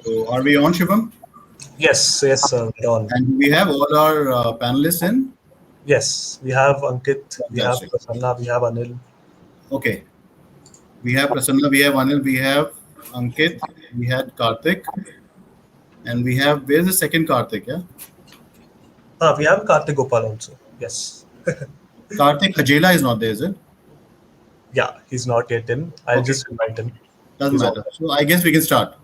So are we on, Shivam? Yes, sir, we're on. And we have all our panelists in? Yes, we have Ankit, we have Fantastic. Prasanna, we have Anil. Okay. We have Prasanna, we have Anil, we have Ankit, we had Kartik, and we have, where's the second Kartik? Yeah? We have Kartik Gopal also. Yes. Kartik Hajela is not there, is it? Yeah, he's not yet in. I'll Okay. just invite him. Doesn't He's on. matter. So I guess we can start.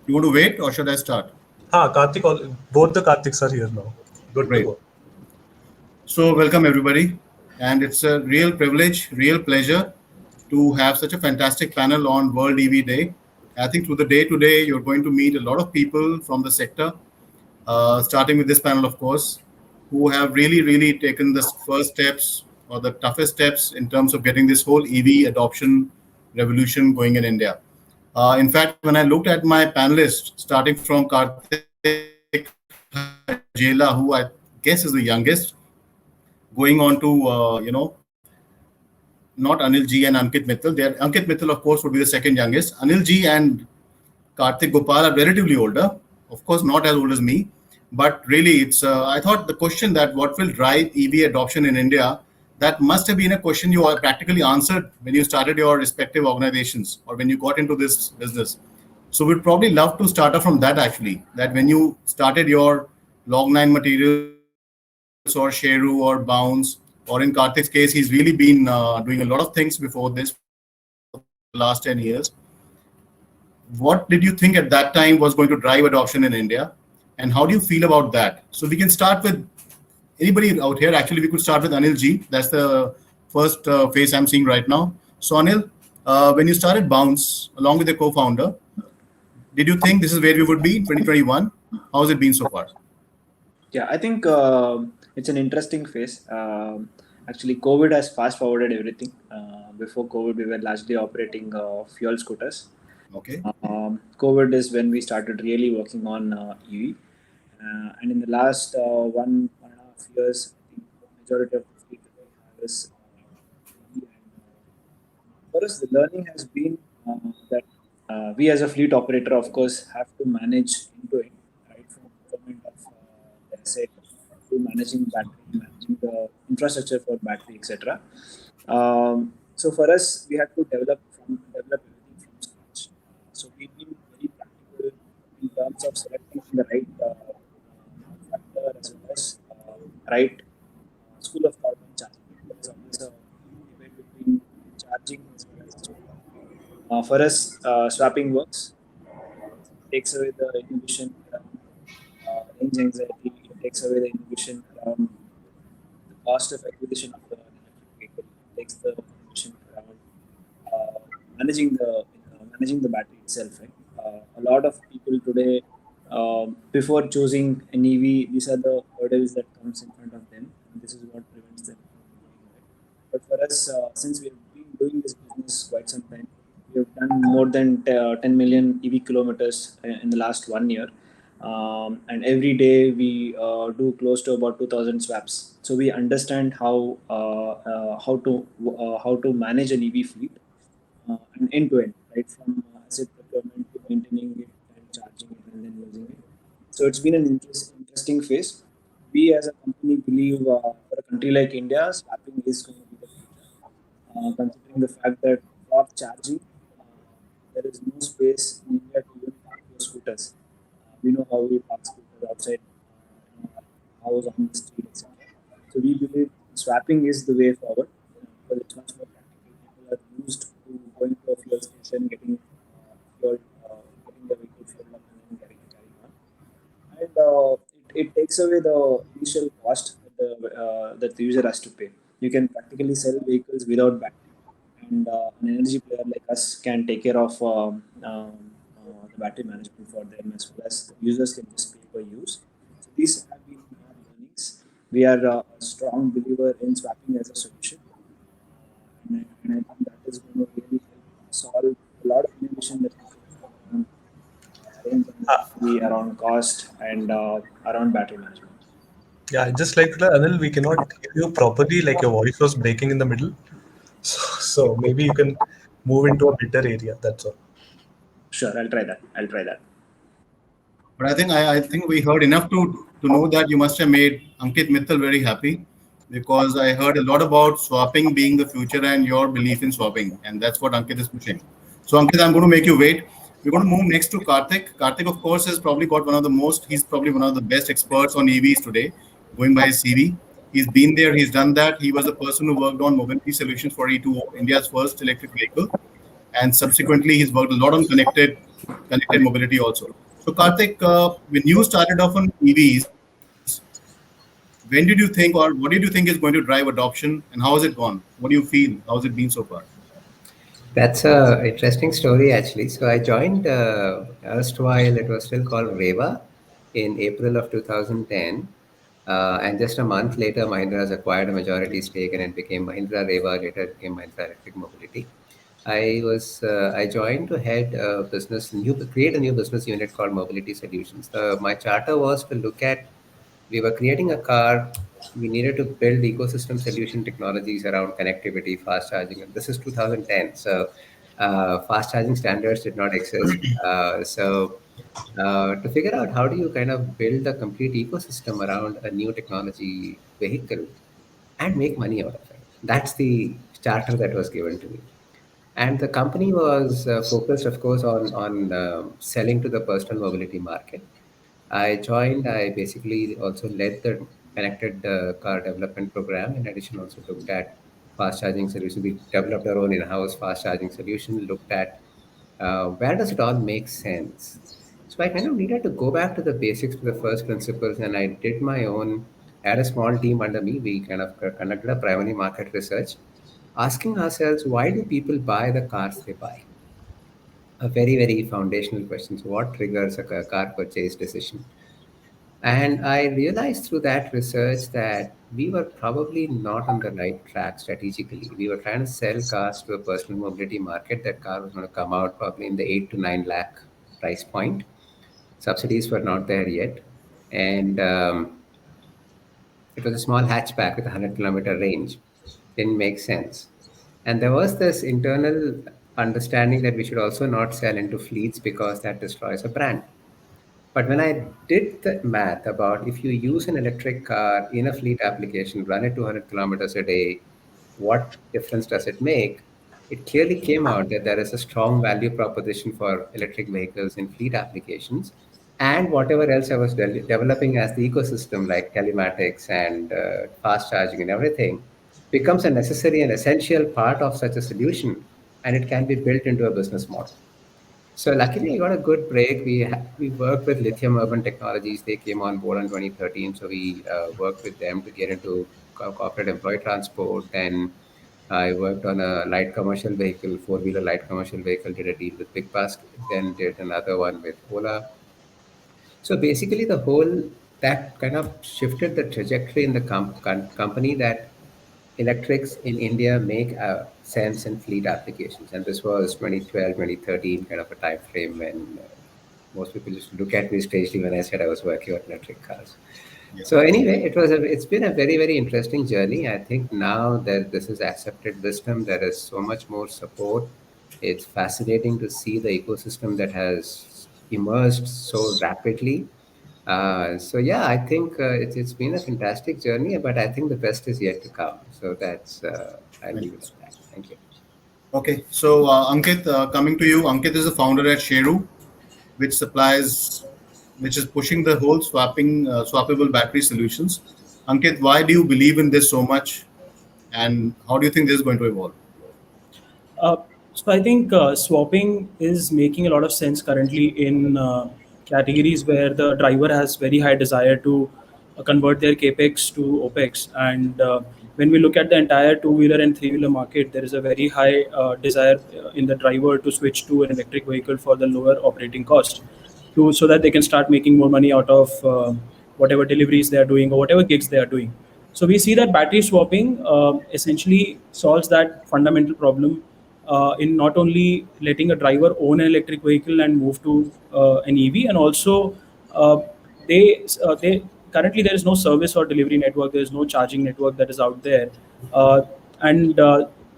You want to wait or should I start? Kartik, both the Kartiks are here now. Good to Great. go. So welcome everybody. And it's a real privilege, real pleasure to have such a fantastic panel on World EV Day. I think through the day today, you're going to meet a lot of people from the sector, starting with this panel, of course, who have really taken the first steps or the toughest steps in terms of getting this whole EV adoption revolution going in India. In fact, when I looked at my panelists, starting from Kartik Hajela, who I guess is the youngest, going on to, not Anil G and Ankit Mittal. Ankit Mittal, of course, would be the second youngest. Anil G and Kartik Gopal are relatively older, of course, not as old as me. But really, it's. I thought the question that what will drive EV adoption in India, that must have been a question you all practically answered when you started your respective organizations or when you got into this business. So we'd probably love to start off from that actually. That when you started your Log9 materials or Sheru or Bounce, or in Kartik's case, he's really been doing a lot of things before this for the last 10 years. What did you think at that time was going to drive adoption in India? And how do you feel about that? So we can start with anybody out here. Actually, we could start with Anil G. That's the first face I'm seeing right now. So Anil, when you started Bounce along with your co-founder, did you think this is where we would be in 2021? How has it been so far? Yeah, I think it's an interesting phase. Actually, COVID has fast forwarded everything. Before COVID, we were largely operating fuel scooters. Okay. COVID is when we started really working on EV. And in the last 1.5 years, I think the majority of the fleet that we have is EV. And for us, the learning has been that we as a fleet operator, of course, have to manage into it, right? From procurement of the asset to managing battery, managing the infrastructure for battery, etc. So for us, we had to develop everything from scratch. So we've been very practical in terms of selecting the right factor as well as right school of thought on charging. There's always a debate between charging as well as swapping. For us, swapping works. It takes away the inhibition around range anxiety. It takes away the inhibition around the cost of acquisition of the electric vehicle. It takes the inhibition around uh, managing the battery itself. Right? A lot of people today, before choosing an EV, these are the hurdles that comes in front of them, and this is what prevents them from going ahead. But for us, since we have been doing this business quite some time, we have done more than 10 million EV kilometers in the last 1 year. And every day we do close to about 2,000 swaps. So we understand how to manage an EV fleet and end to end, right, from asset procurement to maintaining it and charging it and then using it. So it's been an interesting phase. We as a company believe for a country like India, swapping is going to be the future. Considering the fact that for charging, there is no space in India to even park your scooters. We know how we park scooters outside our house on the street, etc. So we believe swapping is the way forward because it's much more practical. People are used to going to a fuel station, getting fuel, getting the vehicle fueled up, and then carrying on. And it takes away the initial cost that the user has to pay. You can practically sell vehicles without battery, and an energy player like us can take care of the battery management for them as well as the users can just pay per use. So these have been our learnings. We are a strong believer in swapping as a solution, and I think that is going to really help solve a lot of innovation that we face around range anxiety, around cost, and around battery management. Yeah, I just like to tell Anil, we cannot hear you properly. Like your voice was breaking in the middle. So maybe you can move into a better area. That's all. Sure, I'll try that. I'll try that. But I think we heard enough to know that you must have made Ankit Mittal very happy, because I heard a lot about swapping being the future and your belief in swapping, and that's what Ankit is pushing. So Ankit, I'm going to make you wait. We're going to move next to Kartik. Kartik, of course, has probably got one of the most. He's probably one of the best experts on EVs today, going by his CV. He's been there. He's done that. He was the person who worked on mobility solutions for E2, India's first electric vehicle, and subsequently he's worked a lot on connected mobility also. So Kartik, when you started off on EVs, when did you think, or what did you think is going to drive adoption, and how has it gone? What do you feel? How has it been so far? That's a interesting story actually. So I joined erstwhile it was still called Reva in April of 2010, and just a month later, Mahindra has acquired a majority stake, and it became Mahindra Reva. Later, it became Mahindra Electric Mobility. I joined to head a create a new business unit called Mobility Solutions. My charter was to look at we were creating a car. We needed to build ecosystem solution technologies around connectivity, fast charging. And this is 2010, so fast charging standards did not exist. To figure out how do you kind of build a complete ecosystem around a new technology vehicle and make money out of it. That's the charter that was given to me. And the company was focused, of course, on selling to the personal mobility market. I joined. I basically also led the connected car development program. In addition, also looked at fast charging solution. We developed our own in-house fast charging solution. Looked at where does it all make sense. So I kind of needed to go back to the basics, to the first principles, and I did my own. I had a small team under me. We kind of conducted a primary market research, asking ourselves why do people buy the cars they buy. A very very foundational question. So what triggers a car purchase decision? And I realized through that research that we were probably not on the right track strategically. We were trying to sell cars to a personal mobility market. That car was going to come out probably in the 8 to 9 lakh price point. Subsidies were not there yet. And it was a small hatchback with a 100-kilometer range. Didn't make sense. And there was this internal understanding that we should also not sell into fleets because that destroys a brand. But when I did the math about if you use an electric car in a fleet application, run it 200 kilometers a day, what difference does it make? It clearly came out that there is a strong value proposition for electric vehicles in fleet applications. And whatever else I was developing as the ecosystem, like telematics and fast charging and everything, becomes a necessary and essential part of such a solution. And it can be built into a business model. So luckily, I got a good break. We worked with Lithium Urban Technologies. They came on board in 2013, so we worked with them to get into corporate employee transport. Then I worked on a light commercial vehicle, four-wheeler light commercial vehicle. Did a deal with Big Basket. Then did another one with Ola. So basically, the whole that kind of shifted the trajectory in the company that electrics in India make sense in fleet applications. And this was 2012, 2013 kind of a time frame when most people used to look at me strangely when I said I was working on electric cars. Yeah. So anyway, it's been a very very interesting journey. I think now that this is accepted wisdom, there is so much more support. It's fascinating to see the ecosystem that has emerged so rapidly. So yeah, I think it's been a fantastic journey, but I think the best is yet to come. So that's I'll Thank leave you. it at that. Thank you. Okay, so Ankit, coming to you, Ankit is the founder at Sheru, which supplies, which is pushing the whole swappable battery solutions. Ankit, why do you believe in this so much, and how do you think this is going to evolve? Uh, so I think swapping is making a lot of sense currently in categories where the driver has very high desire to convert their capex to opex. And when we look at the entire two-wheeler and three-wheeler market, there is a very high desire in the driver to switch to an electric vehicle for the lower operating cost, to so that they can start making more money out of whatever deliveries they are doing or whatever gigs they are doing. So we see that battery swapping essentially solves that fundamental problem in not only letting a driver own an electric vehicle and move to an EV, and also uh, they currently there is no service or delivery network, there is no charging network that is out there, and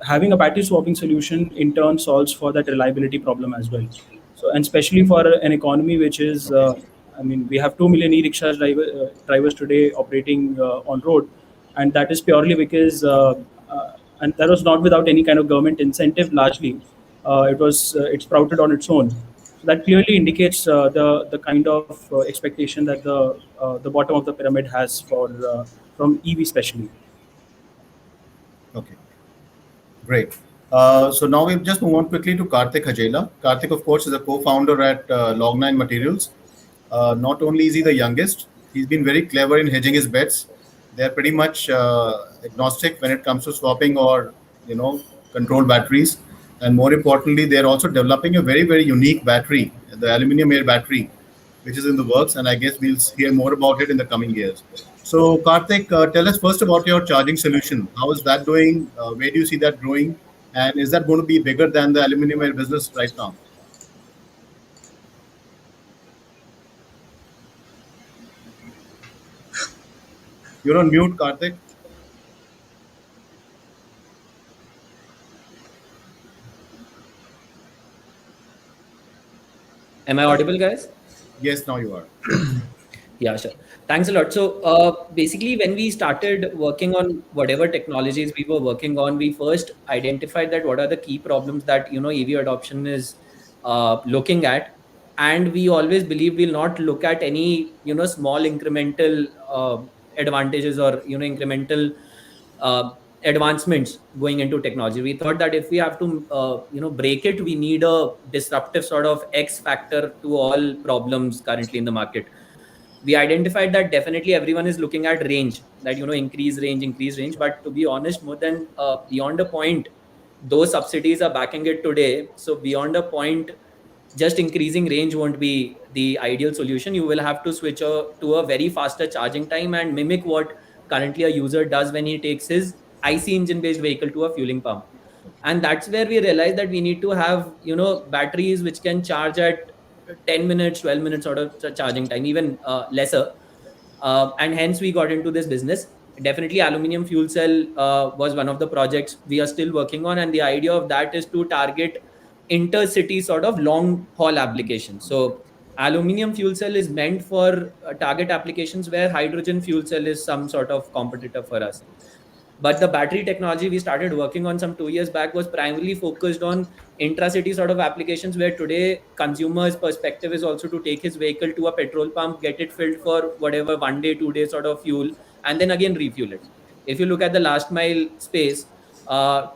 having a battery swapping solution in turn solves for that reliability problem as well. So, and especially for an economy which is, Okay. I mean, we have 2 million e-rickshaw drivers today operating on road, and that is purely because, and that was not without any kind of government incentive. Largely, it sprouted on its own. So that clearly indicates the kind of expectation that the bottom of the pyramid has for from EV especially. Okay. Great. So now we'll just move on quickly to Kartik Hajela. Kartik, of course, is a co-founder at Log9 Materials. Not only is he the youngest, he's been very clever in hedging his bets. They're pretty much agnostic when it comes to swapping or controlled batteries. And more importantly, they're also developing a very very unique battery, the aluminum air battery, which is in the works. And I guess we'll hear more about it in the coming years. So, Karthik, tell us first about your charging solution. How is that doing? Where do you see that growing? And is that going to be bigger than the aluminum air business right now? You're on mute, Karthik. Am I audible, guys? Yes, now you are. Yeah, sure. Thanks a lot. So, basically, when we started working on whatever technologies we were working on, we first identified that what are the key problems that EV adoption is looking at, and we always believe we'll not look at any small incremental advantages or incremental uh, advancements going into technology. We thought that if we have to break it, we need a disruptive sort of X factor to all problems currently in the market. We identified that definitely everyone is looking at range, that increase range, but to be honest, more than beyond a point, those subsidies are backing it today. So beyond a point, just increasing range won't be the ideal solution. You will have to switch to a very faster charging time and mimic what currently a user does when he takes his IC engine based vehicle to a fueling pump. And that's where we realized that we need to have batteries which can charge at 10 minutes, 12 minutes sort of charging time, even lesser. And hence we got into this business. Definitely aluminum fuel cell was one of the projects we are still working on, and the idea of that is to target intercity sort of long haul applications. So aluminum fuel cell is meant for target applications where hydrogen fuel cell is some sort of competitor for us. But the battery technology we started working on some 2 years back was primarily focused on intracity sort of applications, where today consumer's perspective is also to take his vehicle to a petrol pump, get it filled for whatever 1 day, 2 day sort of fuel, and then again refuel it. If you look at the last mile space,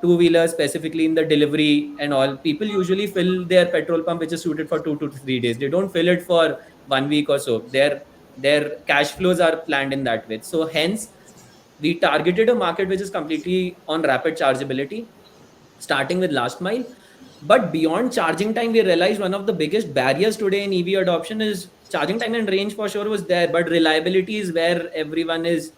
two wheelers specifically in the delivery and all, people usually fill their petrol pump which is suited for 2 to 3 days. They don't fill it for 1 week or so. Their cash flows are planned in that way. So hence we targeted a market which is completely on rapid chargeability, starting with last mile. But beyond charging time, we realized one of the biggest barriers today in EV adoption is charging time. And range for sure was there, but reliability is where everyone is,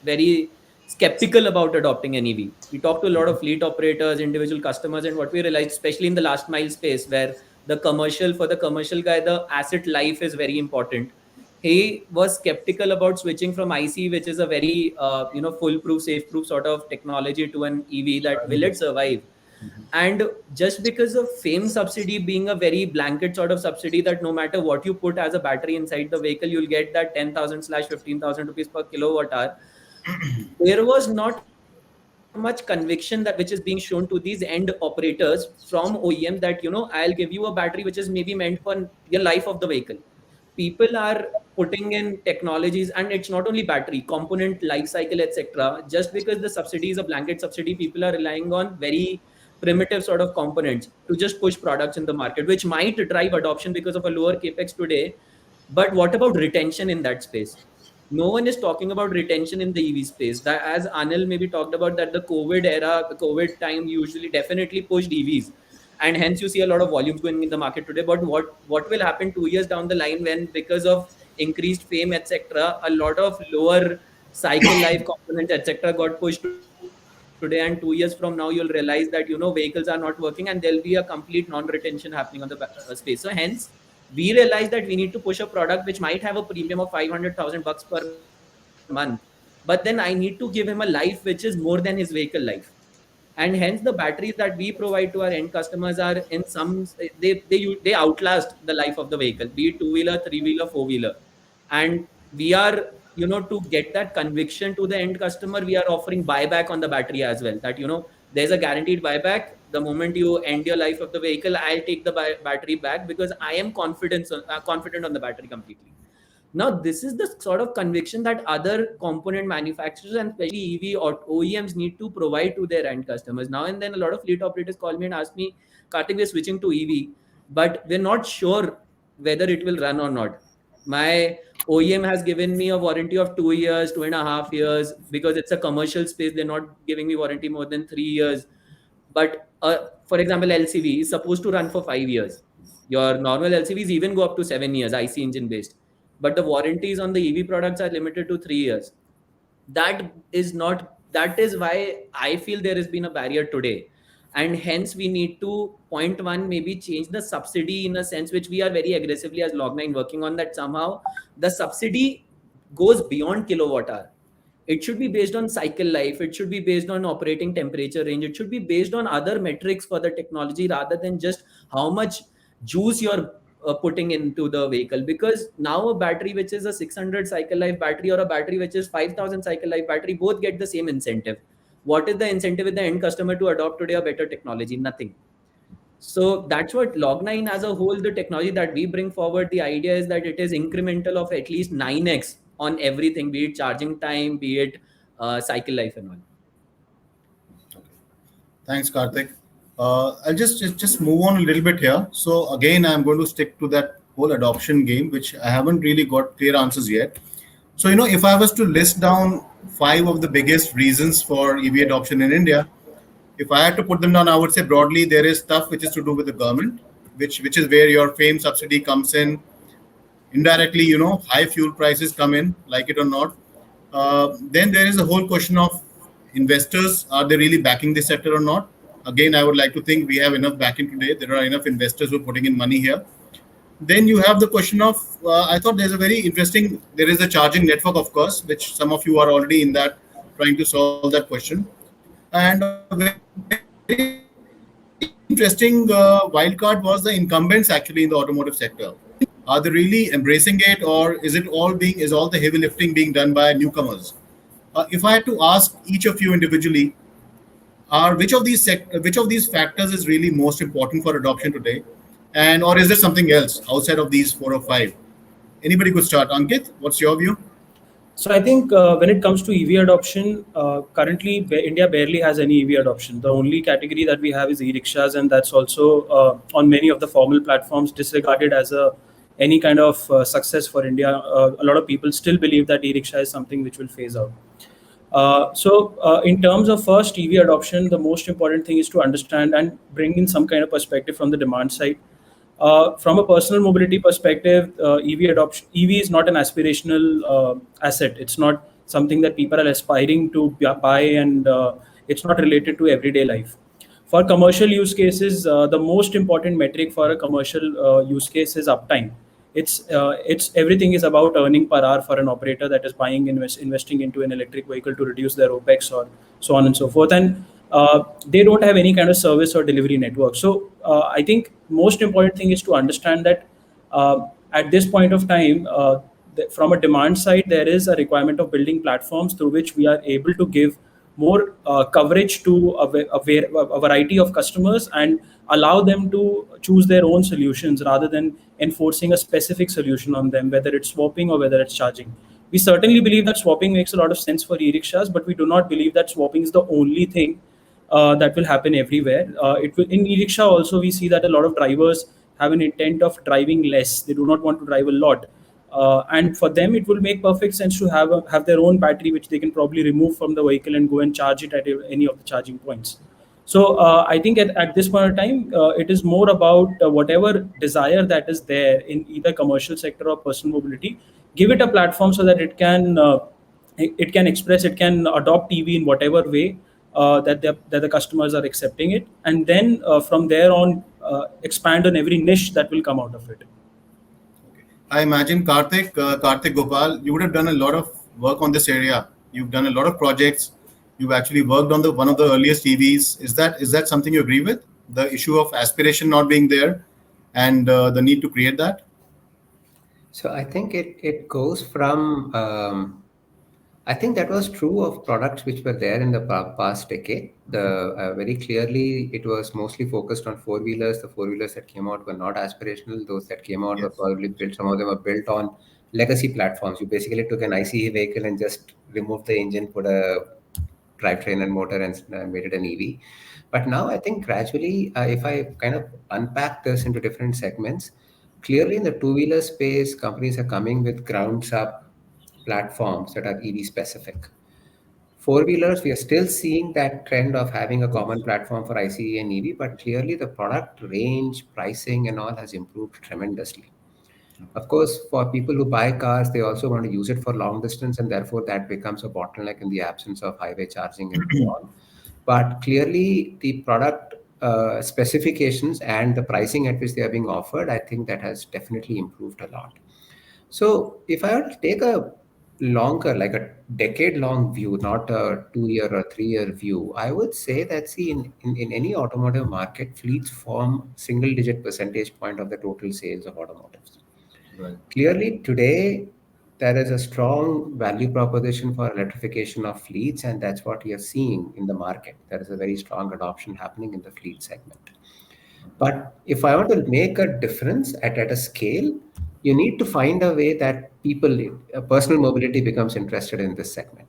very skeptical about adopting an EV. We talked to a lot of fleet operators, individual customers, and what we realized, especially in the last mile space, where for the commercial guy, the asset life is very important. He was skeptical about switching from IC, which is a very foolproof, safe-proof sort of technology, to an EV, that will it survive. And just because of FAME subsidy being a very blanket sort of subsidy, that no matter what you put as a battery inside the vehicle, you'll get that 10,000 slash 15,000 rupees per kilowatt hour. There was not much conviction that which is being shown to these end operators from OEM, that I'll give you a battery which is maybe meant for the life of the vehicle. People are putting in technologies, and it's not only battery component life cycle, etc. Just because the subsidy is a blanket subsidy, people are relying on very primitive sort of components to just push products in the market, which might drive adoption because of a lower capex today. But what about retention in that space? No one is talking about retention in the EV space. That, as Anil maybe talked about, that the COVID era, the COVID time usually definitely pushed EVs, and hence you see a lot of volumes going in the market today. But what will happen 2 years down the line, when because of increased fame, etc., a lot of lower cycle life components, etc., got pushed today, and 2 years from now you'll realize that vehicles are not working, and there'll be a complete non-retention happening on the space. So hence we realized that we need to push a product which might have a premium of 500,000 bucks per month, but then I need to give him a life which is more than his vehicle life. and hence the batteries that we provide to our end customers are in some, they outlast the life of the vehicle, be it two-wheeler, three-wheeler, four-wheeler. And we are, to get that conviction to the end customer, we are offering buyback on the battery as well, that there's a guaranteed buyback. The moment you end your life of the vehicle, I'll take the battery back, because I am confident on the battery completely. Now, this is the sort of conviction that other component manufacturers and especially EV or OEMs need to provide to their end customers. Now and then, a lot of fleet operators call me and ask me, Kartik, we're switching to EV, but we're not sure whether it will run or not. My OEM has given me a warranty of 2 years, 2.5 years, because it's a commercial space. They're not giving me warranty more than 3 years. But for example, LCV is supposed to run for 5 years. Your normal LCVs even go up to 7 years, IC engine based. But the warranties on the EV products are limited to 3 years. That is why I feel there has been a barrier today. And hence we need to, point one, maybe change the subsidy in a sense, which we are very aggressively as Log9 working on, that somehow the subsidy goes beyond kilowatt hour. It should be based on cycle life. It should be based on operating temperature range. It should be based on other metrics for the technology, rather than just how much juice you're putting into the vehicle. Because now a battery which is a 600 cycle life battery or a battery which is 5,000 cycle life battery both get the same incentive. What is the incentive with the end customer to adopt today a better technology? Nothing. So that's what Log9 as a whole, the technology that we bring forward, the idea is that it is incremental of at least 9x on everything, be it charging time, be it cycle life and all. Thanks, Karthik. I'll just move on a little bit here. So again, I'm going to stick to that whole adoption game, which I haven't really got clear answers yet. So if I was to list down five of the biggest reasons for EV adoption in India, if I had to put them down, I would say broadly there is stuff which is to do with the government, which is where your FAME subsidy comes in. Indirectly, high fuel prices come in, like it or not. Then there is a whole question of investors. Are they really backing this sector or not? Again, I would like to think we have enough backing today. There are enough investors who are putting in money here. Then you have the question of, I thought there's a very interesting, there is a charging network, of course, which some of you are already in that, trying to solve that question. And a very interesting wildcard was the incumbents actually in the automotive sector. Are they really embracing it, or is all the heavy lifting being done by newcomers? If I had to ask each of you individually, which of these factors is really most important for adoption today, and or is there something else outside of these four or five? Anybody could start. Ankit, what's your view? So I think when it comes to EV adoption, currently India barely has any EV adoption. The only category that we have is e-rickshaws, and that's also on many of the formal platforms disregarded as any kind of success for India. A lot of people still believe that e-rickshaw is something which will phase out. In terms of first EV adoption, the most important thing is to understand and bring in some kind of perspective from the demand side. From a personal mobility perspective, EV is not an aspirational asset. It's not something that people are aspiring to buy, and it's not related to everyday life. For commercial use cases, the most important metric for a commercial use case is uptime. It's everything is about earning per hour for an operator that is investing into an electric vehicle to reduce their OPEX or so on and so forth. And they don't have any kind of service or delivery network. So I think most important thing is to understand that at this point of time, from a demand side, there is a requirement of building platforms through which we are able to give more coverage to a variety of customers and allow them to choose their own solutions rather than enforcing a specific solution on them, whether it's swapping or whether it's charging. We certainly believe that swapping makes a lot of sense for e-rickshaws, but we do not believe that swapping is the only thing that will happen everywhere. In e-rickshaw also, we see that a lot of drivers have an intent of driving less. They do not want to drive a lot. And for them, it will make perfect sense to have their own battery, which they can probably remove from the vehicle and go and charge it at any of the charging points. So I think at this point of time, it is more about whatever desire that is there in either commercial sector or personal mobility. Give it a platform so that it can express, it can adopt EV in whatever way that the customers are accepting it, and then from there on expand on every niche that will come out of it. I imagine Kartik Gopal, you would have done a lot of work on this area. You've done a lot of projects. You've actually worked on the one of the earliest EVs. Is that something you agree with? The issue of aspiration not being there, and the need to create that. So I think it goes from I think that was true of products which were there in the past decade. The very clearly it was mostly focused on four wheelers. The four wheelers that came out were not aspirational. Those that came out were Yes. probably built. Some of them were built on legacy platforms. You basically took an ICE vehicle and just removed the engine, put a drivetrain and motor, and made it an EV. But now I think gradually, if I kind of unpack this into different segments, clearly in the two-wheeler space, companies are coming with grounds up platforms that are EV specific. Four wheelers, we are still seeing that trend of having a common platform for ICE and EV, but clearly the product range, pricing, and all has improved tremendously. Of course, for people who buy cars, they also want to use it for long distance, and therefore that becomes a bottleneck in the absence of highway charging and so on. But clearly, the product specifications and the pricing at which they are being offered, I think that has definitely improved a lot. So, if I were to take a longer, like a decade long view, not a 2 year or 3 year view, I would say that, see, in any automotive market, fleets form single digit percentage point of the total sales of automotives. Right. Clearly, today, there is a strong value proposition for electrification of fleets, and that's what we are seeing in the market. There is a very strong adoption happening in the fleet segment. But if I want to make a difference at a scale, you need to find a way that personal mobility becomes interested in this segment.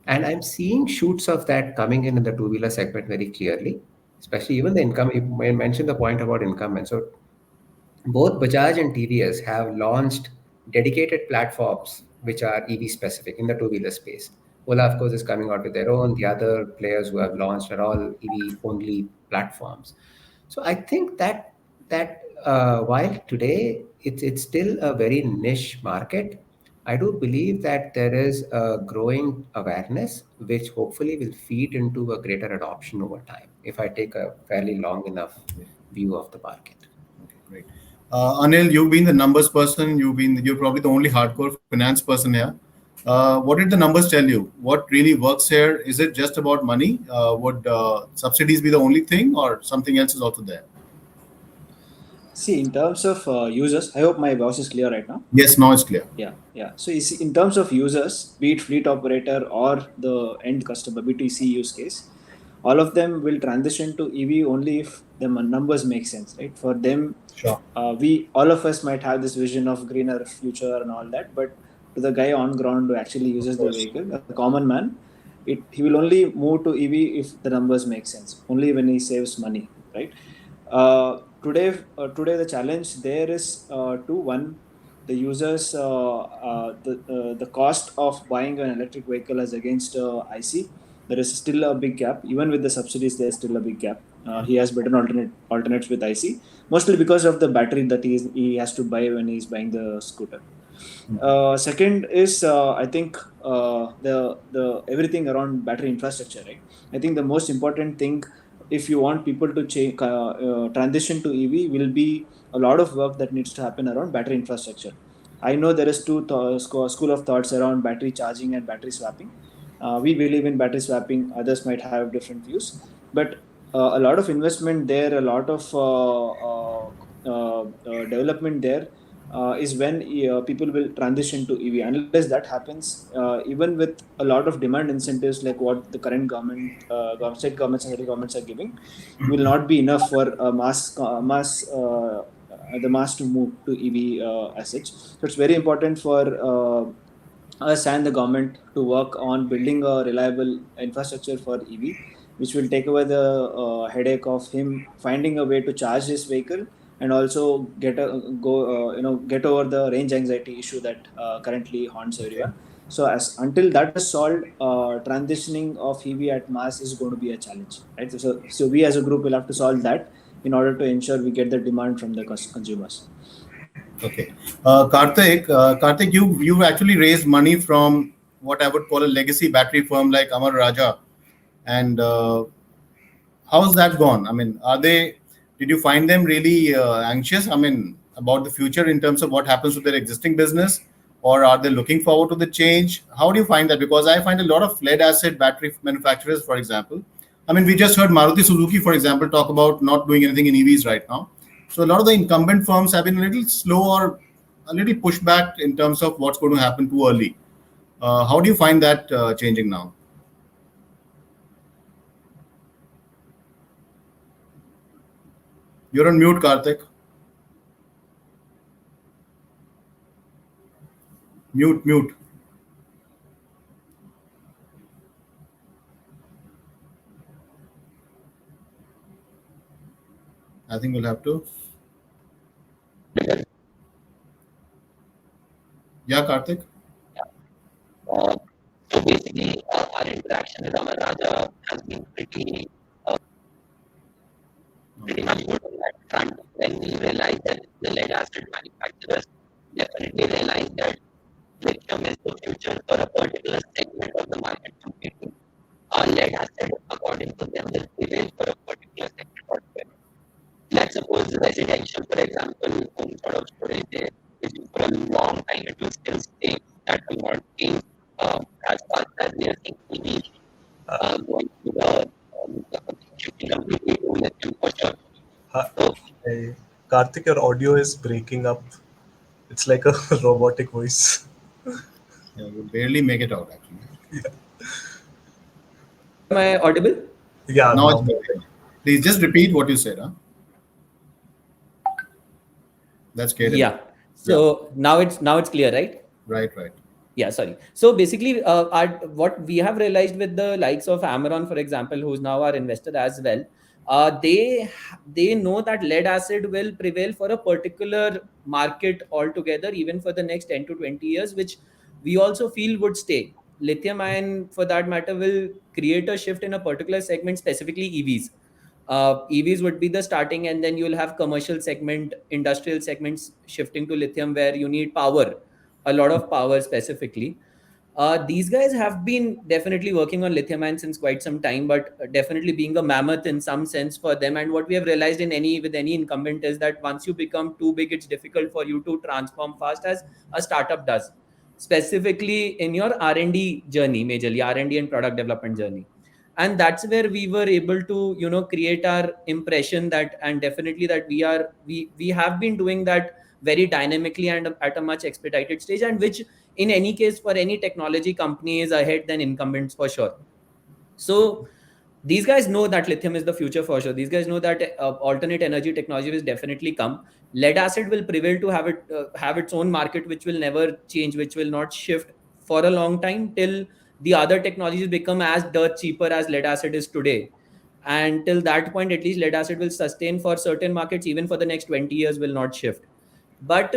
And I'm seeing shoots of that coming in the two-wheeler segment very clearly, especially even the income. You mentioned the point about incumbents. So both Bajaj and TVS have launched dedicated platforms which are EV specific in the two wheeler space. Ola, of course, is coming out with their own. The other players who have launched are all EV only platforms. So I think that while today it's still a very niche market, I do believe that there is a growing awareness which hopefully will feed into a greater adoption over time. If I take a fairly long enough view of the market. Okay, great. Anil, you've been the numbers person. You're probably the only hardcore finance person here. What did the numbers tell you? What really works here? Is it just about money? Would subsidies be the only thing, or something else is also there? See, in terms of users, I hope my voice is clear right now. Yes, now it's clear. Yeah. So you see, in terms of users, be it fleet operator or the end customer, B2C use case, all of them will transition to EV only if the numbers make sense, right? For them, Sure. we all of us might have this vision of greener future and all that, but to the guy on ground who actually Of uses the course. vehicle, a common man, he will only move to EV if the numbers make sense. Only when he saves money, right? Today the challenge there is two. One, the users, the cost of buying an electric vehicle as against IC, there is still a big gap. Even with the subsidies, there's still a big gap. He has better alternates with IC, mostly because of the battery that he has to buy when he's buying the scooter. Second is I think the everything around battery infrastructure, right? I think the most important thing, if you want people to change transition to EV, will be a lot of work that needs to happen around battery infrastructure. I know there is school of thoughts around battery charging and battery swapping. We believe in battery swapping. Others might have different views, but a lot of investment there, a lot of development there is when people will transition to EV. Unless that happens, even with a lot of demand incentives like what the current state governments and central governments are giving, will not be enough for the mass to move to EV as such. So it's very important for us and the government to work on building a reliable infrastructure for EV, which will take away the headache of him finding a way to charge his vehicle, and also get over the range anxiety issue that currently haunts Okay. everyone. So as until that is solved, transitioning of EV at mass is going to be a challenge, right? So we as a group will have to solve that in order to ensure we get the demand from the consumers. Okay. Kartik, you actually raised money from what I would call a legacy battery firm like Amar Raja, and how's that gone? I mean, are they? Did you find them really anxious? I mean, about the future in terms of what happens to their existing business, or are they looking forward to the change? How do you find that? Because I find a lot of lead acid battery manufacturers, for example. I mean, we just heard Maruti Suzuki, for example, talk about not doing anything in EVs right now. So a lot of the incumbent firms have been a little slow or a little pushback in terms of what's going to happen too early. How do you find that changing now? You're on mute, Kartik. Mute, mute. I think we'll have to. Yeah, Kartik. So basically, our interaction with Amar Raja has been pretty much good on that front. When we realized that the lead acid manufacturers definitely realized that lithium is the future for a particular segment of the market completely. Lead acid, according to them, will prevail for a particular segment altogether. Let's suppose residential, for example, home sort of storage there, which for a long time it will still stay. That will not change as fast as we are seeing EVs going to the shifting completely to lithium for sure. So Hey, Kartik, your audio is breaking up. It's like a robotic voice. Yeah, you barely make it out, actually. Am I audible? Yeah, Now it's now. better. Please just repeat what you said. Huh? That's great enough. Yeah. Yeah, So now it's clear, right? right, right. Yeah, sorry. So basically, what we have realized with the likes of Amaron, for example, who's now our investor as well, they know that lead acid will prevail for a particular market altogether, even for the next 10 to 20 years, which we also feel would stay. Lithium ion, for that matter, will create a shift in a particular segment, specifically EVs. EVs would be the starting, and then you'll have commercial segment, industrial segments shifting to lithium, where you need power, a lot of power specifically. These guys have been definitely working on lithium ion since quite some time, but definitely being a mammoth in some sense for them. And what we have realized with any incumbent is that once you become too big, it's difficult for you to transform fast as a startup does, specifically in your R&D journey, majorly R&D and product development journey. And that's where we were able to create our impression, that and definitely that we have been doing that very dynamically and at a much expedited stage, and which in any case for any technology company is ahead than incumbents for sure. So these guys know that lithium is the future for sure. These guys know that alternate energy technology will definitely come. Lead acid will prevail to have its own market, which will never change, which will not shift for a long time till the other technologies become as dirt cheaper as lead acid is today. And till that point, at least lead acid will sustain for certain markets, even for the next 20 years will not shift. But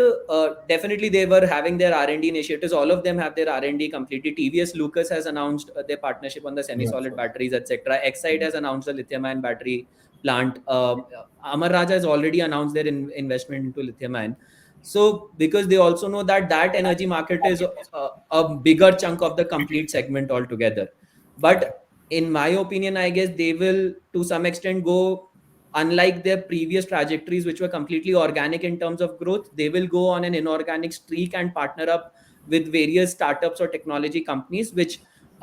definitely they were having their R&D initiatives. All of them have their R&D completely. TVS Lucas has announced their partnership on the Yeah, semi-solid sure. batteries, etc. Exide has announced the lithium-ion battery plant. Amar Raja has already announced their investment into lithium-ion. So because they also know that that energy market is a bigger chunk of the complete segment altogether. But in my opinion, I guess they will to some extent go, unlike their previous trajectories, which were completely organic in terms of growth, they will go on an inorganic streak and partner up with various startups or technology companies, which,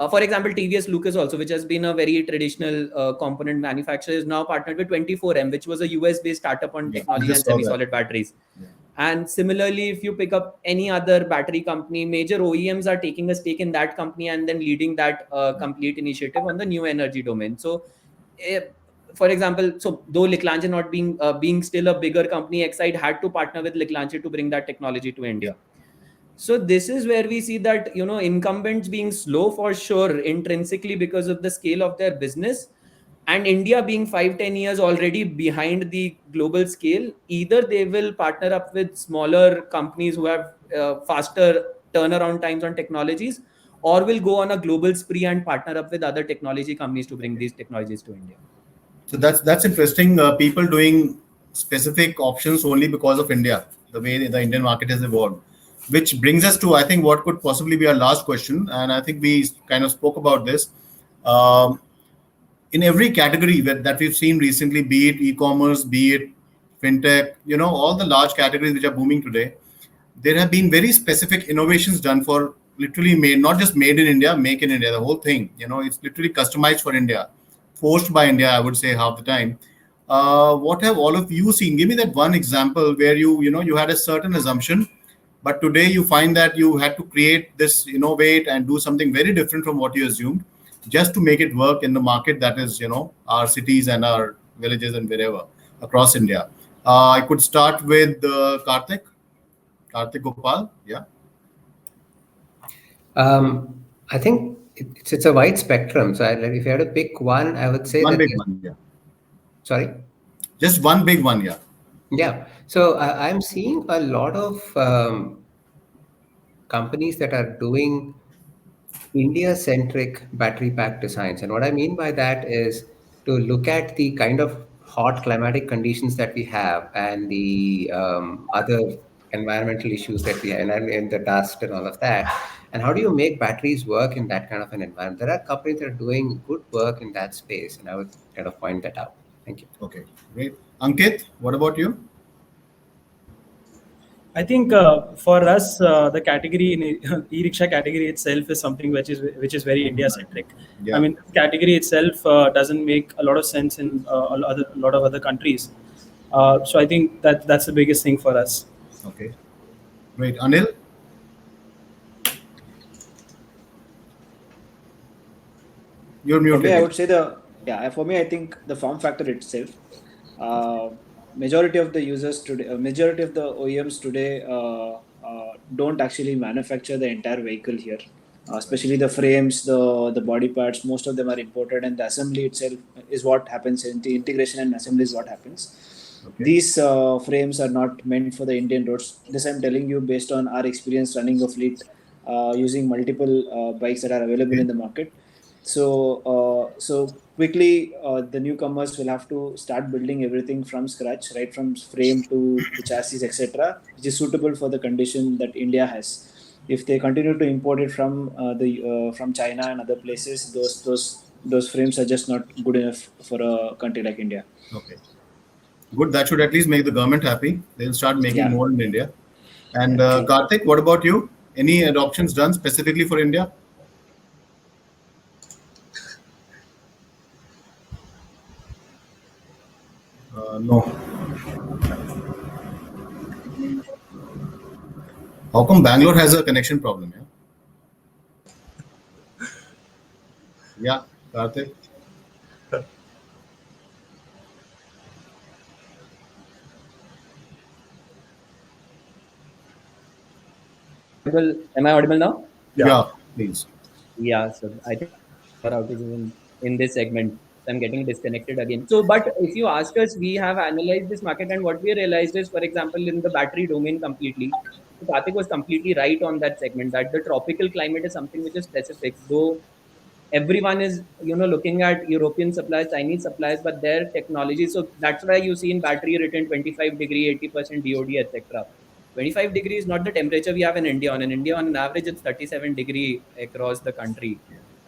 for example, TVS Lucas also, which has been a very traditional component manufacturer, is now partnered with 24M, which was a US based startup on Yeah, I technology just and saw that. semi-solid batteries. Yeah. And similarly, if you pick up any other battery company, major OEMs are taking a stake in that company and then leading that complete initiative on the new energy domain. So eh, for example, so though Leclanche not being still a bigger company, Exide had to partner with Leclanche to bring that technology to India. So this is where we see that incumbents being slow for sure intrinsically because of the scale of their business, and India being 5-10 years already behind the global scale. Either they will partner up with smaller companies who have faster turnaround times on technologies, or will go on a global spree and partner up with other technology companies to bring these technologies to India. So that's interesting. People doing specific options only because of India, the way the Indian market has evolved. Which brings us to, I think, what could possibly be our last question, and I think we kind of spoke about this. Um, in every category that we've seen recently, be it e-commerce, be it fintech, all the large categories which are booming today, there have been very specific innovations done for literally made, not just made in India, make in India, the whole thing. It's literally customized for India, forced by India, I would say half the time. What have all of you seen? Give me that one example where you had a certain assumption, but today you find that you had to create this, innovate and do something very different from what you assumed, just to make it work in the market that is, our cities and our villages and wherever across India. I could start with Kartik Gopal. Yeah. I think it's a wide spectrum. So if you had to pick one, I would say One that big one. Yeah. sorry. Just one big one. Yeah. Yeah. So I'm seeing a lot of companies that are doing India-centric battery pack designs. And what I mean by that is to look at the kind of hot climatic conditions that we have and the other environmental issues that we have and the dust and all of that. And how do you make batteries work in that kind of an environment? There are companies that are doing good work in that space, and I would kind of point that out. Thank you. Okay. Great. Ankit, what about you? I think for us, the category in e-rickshaw category itself is something which is very India centric. I Yeah. mean, this category itself doesn't make a lot of sense in a lot of other countries. So I think that's the biggest thing for us. Okay. Great. Anil? You're For me, I muted. would say for me, I think the form factor itself. Uh, Majority of the users today, majority of the OEMs today don't actually manufacture the entire vehicle here. Especially the frames, the body parts, most of them are imported, and the assembly itself is what happens. In the integration and assembly is what happens. Okay. These frames are not meant for the Indian roads. This I'm telling you based on our experience running a fleet using multiple bikes that are available in Okay. the market. So quickly, the newcomers will have to start building everything from scratch, right from frame to the chassis, etc., which is suitable for the condition that India has. If they continue to import it from China and other places, those frames are just not good enough for a country like India. Okay. Good. That should at least make the government happy. They'll start making Yeah, more in India. And yeah, true. Karthik, what about you? Any adoptions done specifically for India? No. How come Bangalore has a connection problem? Yeah. Yeah. Karthik. Am I audible now? Yeah. Yeah. Please. Yeah, so I think power outages in this segment. So I'm getting disconnected again. So, but if you ask us, we have analyzed this market, and what we realized is, for example, in the battery domain completely, so Karthik was completely right on that segment that the tropical climate is something which is specific. Though everyone is looking at European suppliers, Chinese suppliers, but their technology. So that's why you see in battery written 25 degree, 80% DOD, etc. 25 degrees is not the temperature we have in India. On in India, on an average, it's 37-degree across the country,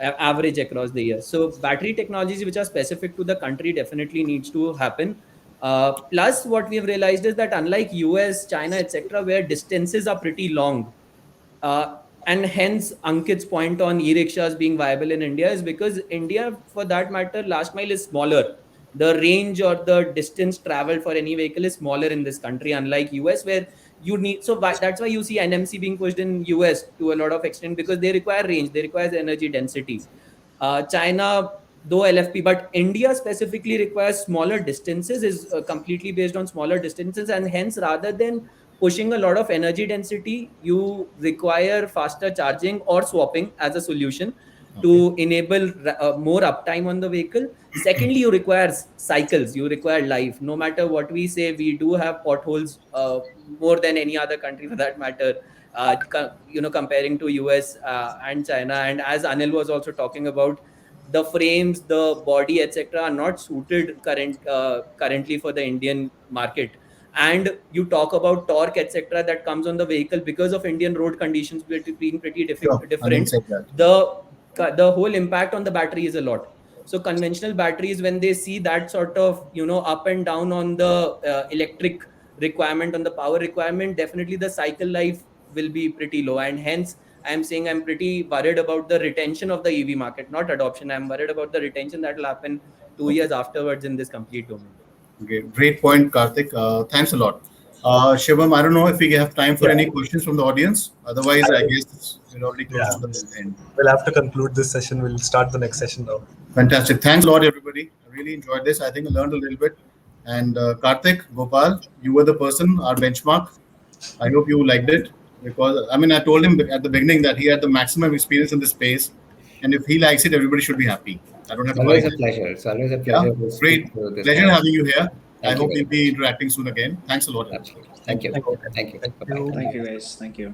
average across the year. So battery technologies which are specific to the country definitely needs to happen. Plus, what we've realized is that unlike US, China, etc., where distances are pretty long, and hence Ankit's point on e-rickshaws being viable in India is because India, for that matter, last mile is smaller. The range or the distance traveled for any vehicle is smaller in this country, unlike US, where you need. So that's why you see NMC being pushed in US to a lot of extent because they require range, they require energy density. China, though LFP, but India specifically requires smaller distances, is completely based on smaller distances, and hence rather than pushing a lot of energy density, you require faster charging or swapping as a solution Okay. to enable more uptime on the vehicle. Secondly, you require cycles, you require life. No matter what we say, we do have potholes more than any other country for that matter. Comparing to US and China, and as Anil was also talking about, the frames, the body, etc., are not suited currently for the Indian market. And you talk about torque, etc., that comes on the vehicle because of Indian road conditions being pretty Sure. Anil different. said that. The whole impact on the battery is a lot. So conventional batteries, when they see that sort of up and down on the electric requirement, on the power requirement, definitely the cycle life will be pretty low. And hence, I'm saying I'm pretty worried about the retention of the EV market, not adoption. I'm worried about the retention that will happen 2 years afterwards in this complete domain. Okay, great point, Kartik. Thanks a lot. Shivam, I don't know if we have time for Yeah. any questions from the audience. Otherwise, I I- guess we're already close Yeah. to the end. We'll have to conclude this session. We'll start the next session now. Fantastic. Thanks a lot, everybody. I really enjoyed this. I think I learned a little bit. And Kartik, Gopal, you were the person, our benchmark. I hope you liked it because I mean I told him at the beginning that he had the maximum experience in this space, and if he likes it, everybody should be happy. I don't have It's to buy always a it. pleasure. It's always a Yeah, pleasure to great. speak to this Pleasure guy. having you here. I Thank you hope very we'll be much. interacting soon again. Thanks a lot, everybody. Absolutely. Thank Thank you. you. Okay. Thank you. Thank Bye-bye. you. Thank you, guys. Thank you.